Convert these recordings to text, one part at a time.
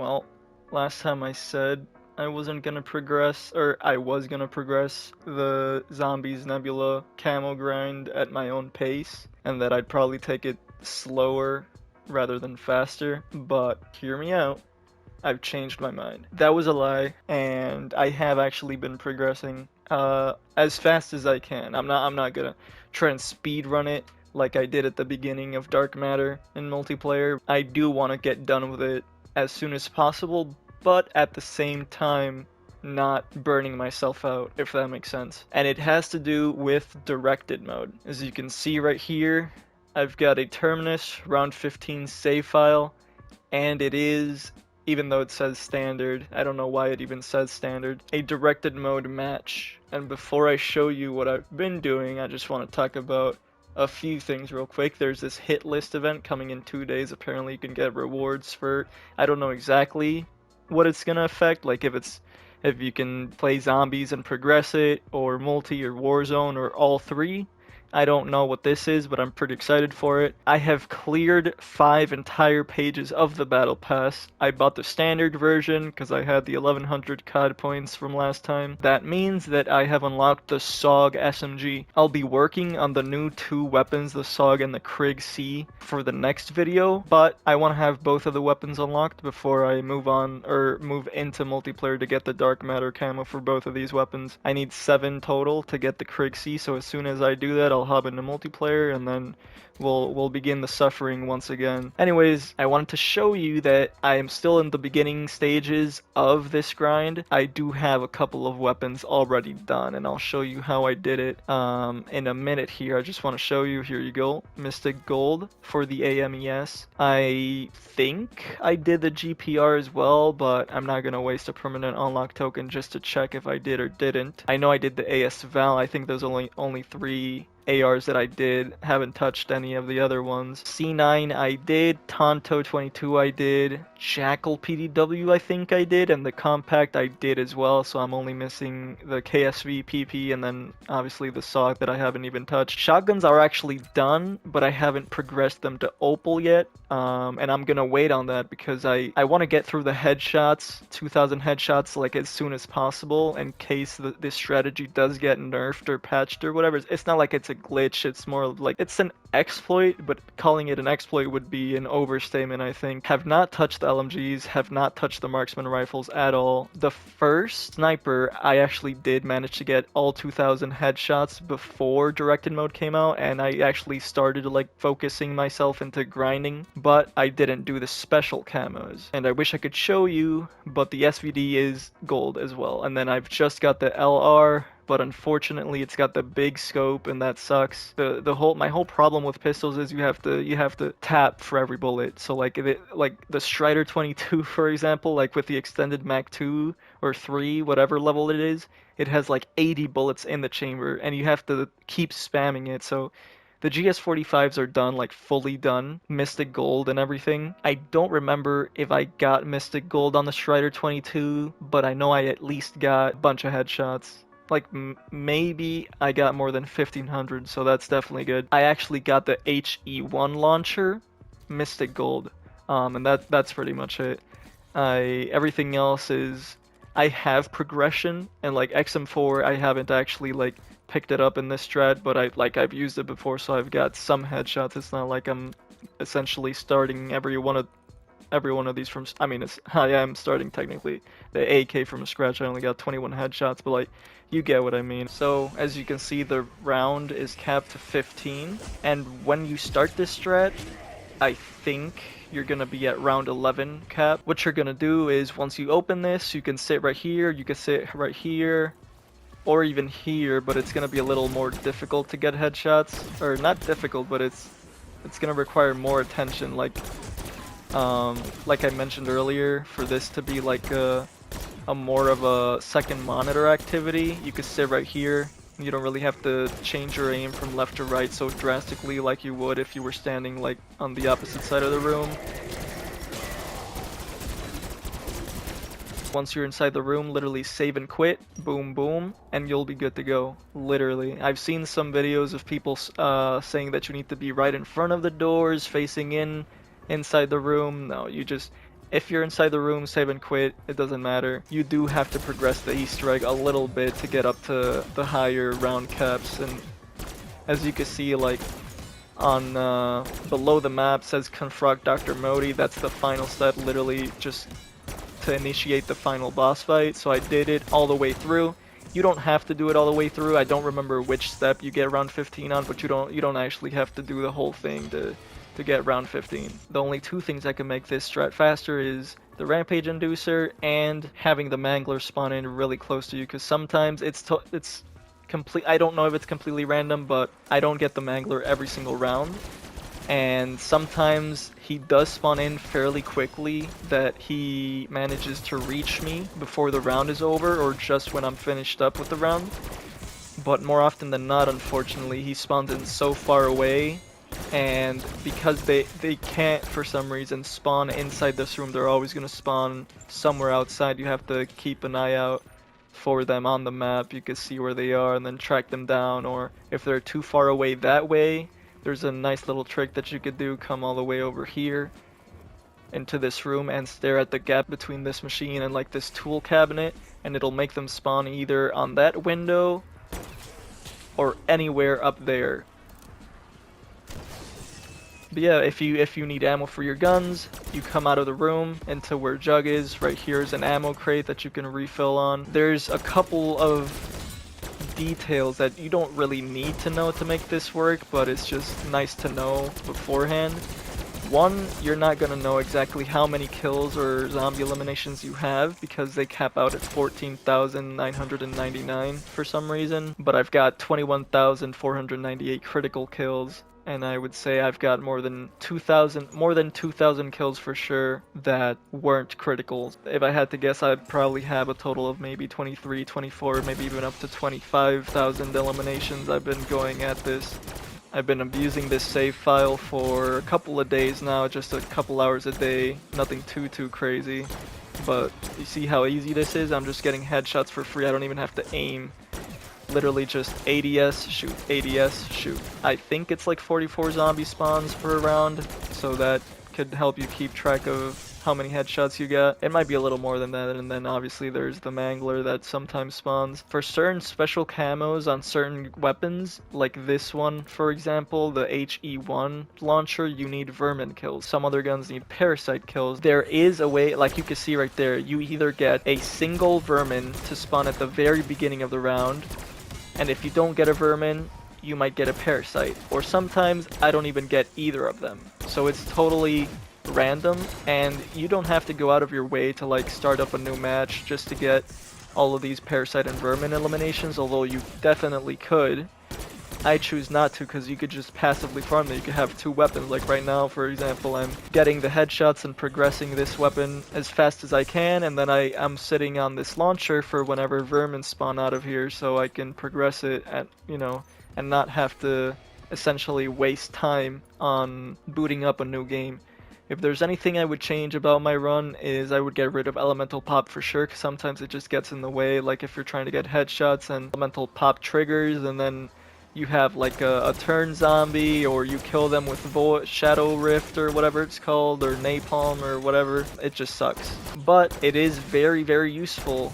Well, last time I said I wasn't gonna progress, or I was gonna progress the Zombies Nebula camo grind at my own pace, and that I'd probably take it slower rather than faster, but hear me out. I've changed my mind. That was a lie, and I have actually been progressing as fast as I can. I'm not gonna try and speed run it like I did at the beginning of Dark Matter in multiplayer. I do want to get done with it as soon as possible, but at the same time not burning myself out, if that makes sense. And it has to do with directed mode. As you can see right here, I've got a Terminus round 15 save file, and it is, even though it says standard, I don't know why it even says standard, a directed mode match. And before I show you what I've been doing, I just want to talk about a few things real quick. There's this hit list event coming in 2 days. Apparently you can get rewards for, I don't know exactly what it's gonna affect, like if you can play zombies and progress it, or multi or warzone, or all three. I don't know what this is, but I'm pretty excited for it. I have cleared 5 entire pages of the Battle Pass. I bought the standard version because I had the 1100 COD points from last time. That means that I have unlocked the SOG SMG. I'll be working on the new 2 weapons, the SOG and the Krig C, for the next video, but I want to have both of the weapons unlocked before I move on, or move into multiplayer to get the Dark Matter camo for both of these weapons. I need 7 total to get the Krig C, so as soon as I do that, I'll hop into multiplayer, and then we'll begin the suffering once again. Anyways, I wanted to show you that I am still in the beginning stages of this grind. I do have a couple of weapons already done, and I'll show you how I did it in a minute here. I just want to show you. Here you go. Mystic Gold for the AMES. I think I did the GPR as well, but I'm not gonna waste a permanent unlock token just to check if I did or didn't. I know I did the AS Val. I think there's only 3 ARs that I did, haven't touched any of the other ones. C9 I did, Tonto 22 I did, Jackal PDW I think I did, and the Compact I did as well, so I'm only missing the KSV PP and then obviously the SOG that I haven't even touched. Shotguns are actually done, but I haven't progressed them to Opal yet, and I'm gonna wait on that because I want to get through the headshots, 2000 headshots, like as soon as possible in case this strategy does get nerfed or patched or whatever. It's not like it's a glitch, it's more like it's an exploit, but calling it an exploit would be an overstatement, I think. Have not touched the LMGs, have not touched the marksman rifles at all. The first sniper, I actually did manage to get all 2000 headshots before directed mode came out, and I actually started like focusing myself into grinding, but I didn't do the special camos. And I wish I could show you, but the SVD is gold as well. And then I've just got the LR, but unfortunately it's got the big scope, and that sucks. My whole problem with pistols is you have to tap for every bullet. So like the Strider 22 for example, like with the extended Mag 2 or 3, whatever level it is, it has like 80 bullets in the chamber, and you have to keep spamming it. So the GS45s are done, like fully done, Mystic Gold and everything. I don't remember if I got Mystic Gold on the Strider 22, but I know I at least got a bunch of headshots. Like maybe I got more than 1500, so that's definitely good. I actually got the HE1 launcher, Mystic Gold, and that's pretty much it. Everything else is, I have progression, and like XM4 I haven't actually like picked it up in this strat, but I've used it before, so I've got some headshots. It's not like I'm essentially starting every one of these from, I mean, I am starting technically the AK from scratch. I only got 21 headshots, but like, you get what I mean. So as you can see, the round is capped to 15, and when you start this strat, I think you're gonna be at round 11 cap. What you're gonna do is, once you open this, you can sit right here, you can sit right here, or even here, but it's gonna be a little more difficult to get headshots, or not difficult, but it's gonna require more attention. Like I mentioned earlier, for this to be like a more of a second monitor activity, you could sit right here. You don't really have to change your aim from left to right so drastically like you would if you were standing like on the opposite side of the room. Once you're inside the room, literally save and quit, boom boom, and you'll be good to go. Literally. I've seen some videos of people saying that you need to be right in front of the doors, facing inside the room. No, you just If you're inside the room, save and quit, it doesn't matter. You do have to progress the Easter egg a little bit to get up to the higher round caps, and as you can see, like, on below the map says confront Dr. Modi. That's the final step, literally just to initiate the final boss fight. So I did it all the way through. You don't have to do it all the way through. I don't remember which step you get round 15 on, but you don't actually have to do the whole thing to get round 15. The only two things that can make this strat faster is the Rampage Inducer and having the Mangler spawn in really close to you, because sometimes it's complete. I don't know if it's completely random, but I don't get the Mangler every single round, and sometimes he does spawn in fairly quickly that he manages to reach me before the round is over or just when I'm finished up with the round. But more often than not, unfortunately, he spawns in so far away, and because they can't for some reason spawn inside this room, they're always going to spawn somewhere outside. You have to keep an eye out for them on the map. You can see where they are and then track them down, or if they're too far away that way, there's a nice little trick that you could do. Come all the way over here into this room and stare at the gap between this machine and like this tool cabinet, and it'll make them spawn either on that window or anywhere up there. But yeah, if you need ammo for your guns, you come out of the room into where Jug is. Right here is an ammo crate that you can refill on. There's a couple of details that you don't really need to know to make this work, but it's just nice to know beforehand. One, you're not gonna know exactly how many kills or zombie eliminations you have because they cap out at 14,999 for some reason, but I've got 21,498 critical kills, and I would say I've got more than 2,000 kills for sure that weren't criticals. If I had to guess, I'd probably have a total of maybe 23, 24, maybe even up to 25,000 eliminations. I've been going at this. I've been abusing this save file for a couple of days now, just a couple hours a day, nothing too crazy. But you see how easy this is? I'm just getting headshots for free. I don't even have to aim. Literally just ADS, shoot, ADS, shoot. I think it's like 44 zombie spawns per round, so that could help you keep track of how many headshots you get. It might be a little more than that, and then obviously there's the Mangler that sometimes spawns. For certain special camos on certain weapons, like this one for example, the HE1 launcher, you need vermin kills. Some other guns need parasite kills. There is a way, like you can see right there, you either get a single vermin to spawn at the very beginning of the round, and if you don't get a vermin, you might get a parasite. Or sometimes I don't even get either of them. So it's totally random, and you don't have to go out of your way to like start up a new match just to get all of these parasite and vermin eliminations, although you definitely could. I choose not to because you could just passively farm them. You could have two weapons. Like right now, for example, I'm getting the headshots and progressing this weapon as fast as I can, and then I'm sitting on this launcher for whenever vermin spawn out of here, so I can progress it at, you know, and not have to essentially waste time on booting up a new game. If there's anything I would change about my run is I would get rid of elemental pop for sure, because sometimes it just gets in the way. Like if you're trying to get headshots and elemental pop triggers, and then you have like a turn zombie, or you kill them with Shadow Rift or whatever it's called, or Napalm or whatever, it just sucks. But it is very useful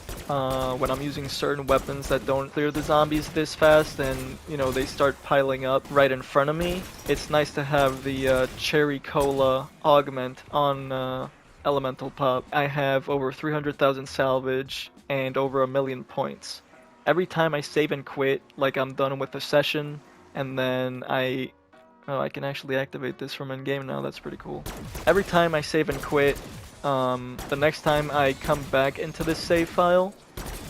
when I'm using certain weapons that don't clear the zombies this fast, and you know, they start piling up right in front of me. It's nice to have the Cherry Cola augment on elemental pop. I have over 300,000 salvage and over 1,000,000 points. Every time I save and quit, like I'm done with the session, and then I can actually activate this from in-game now, that's pretty cool. Every time I save and quit, the next time I come back into this save file,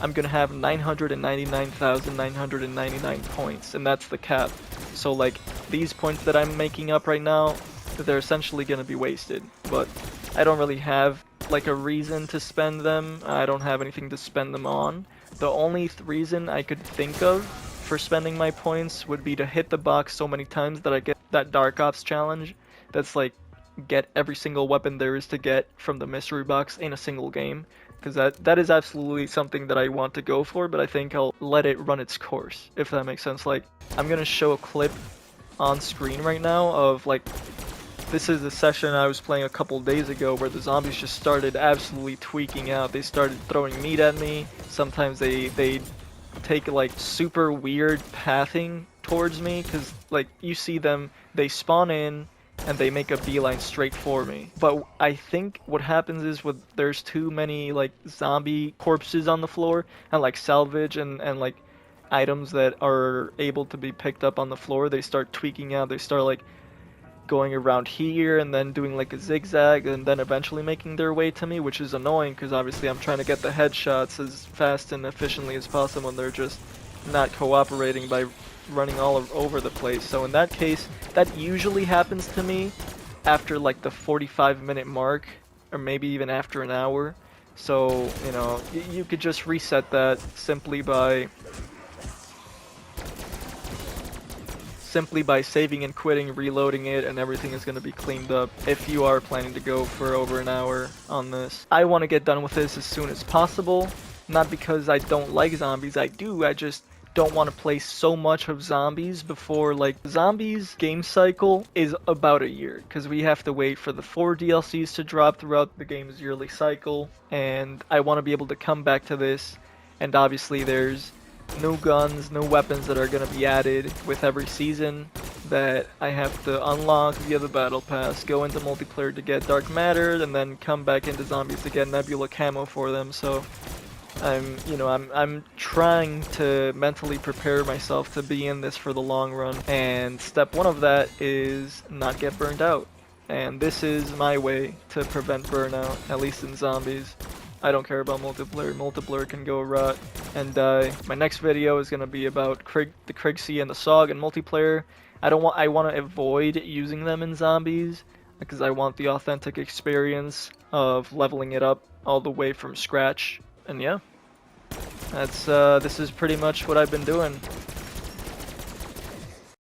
I'm gonna have 999,999 points, and that's the cap. So like, these points that I'm making up right now, they're essentially gonna be wasted, but I don't really have like a reason to spend them. I don't have anything to spend them on. The only reason I could think of for spending my points would be to hit the box so many times that I get that Dark Ops challenge. That's like, get every single weapon there is to get from the mystery box in a single game. Because that is absolutely something that I want to go for, but I think I'll let it run its course, if that makes sense. Like, I'm gonna show a clip on screen right now of like This is a session I was playing a couple days ago where the zombies just started absolutely tweaking out. They started throwing meat at me. Sometimes they take like super weird pathing towards me because like you see them, they spawn in and they make a beeline straight for me. But I think what happens is there's too many like zombie corpses on the floor and like salvage and like items that are able to be picked up on the floor, they start tweaking out. They start like going around here and then doing like a zigzag and then eventually making their way to me, which is annoying because obviously I'm trying to get the headshots as fast and efficiently as possible and they're just not cooperating by running all over the place. So in that case, that usually happens to me after like the 45-minute mark or maybe even after an hour. So, you know, you could just reset that simply by saving and quitting, reloading it, and everything is going to be cleaned up if you are planning to go for over an hour on this. I want to get done with this as soon as possible, not because I don't like zombies, I do, I just don't want to play so much of zombies before, like, zombies game cycle is about a year, because we have to wait for the 4 DLCs to drop throughout the game's yearly cycle, and I want to be able to come back to this, and obviously there's new guns, new weapons that are going to be added with every season that I have to unlock via the battle pass, go into multiplayer to get dark matter, and then come back into zombies to get Nebula camo for them. So I'm trying to mentally prepare myself to be in this for the long run, and step one of that is not get burned out. And this is my way to prevent burnout, at least in zombies. I don't care about multiplayer. Multiplayer can go rot and die. My next video is gonna be about the Krigsi and the Sog and multiplayer. I want to avoid using them in zombies because I want the authentic experience of leveling it up all the way from scratch. And yeah, that's this is pretty much what I've been doing.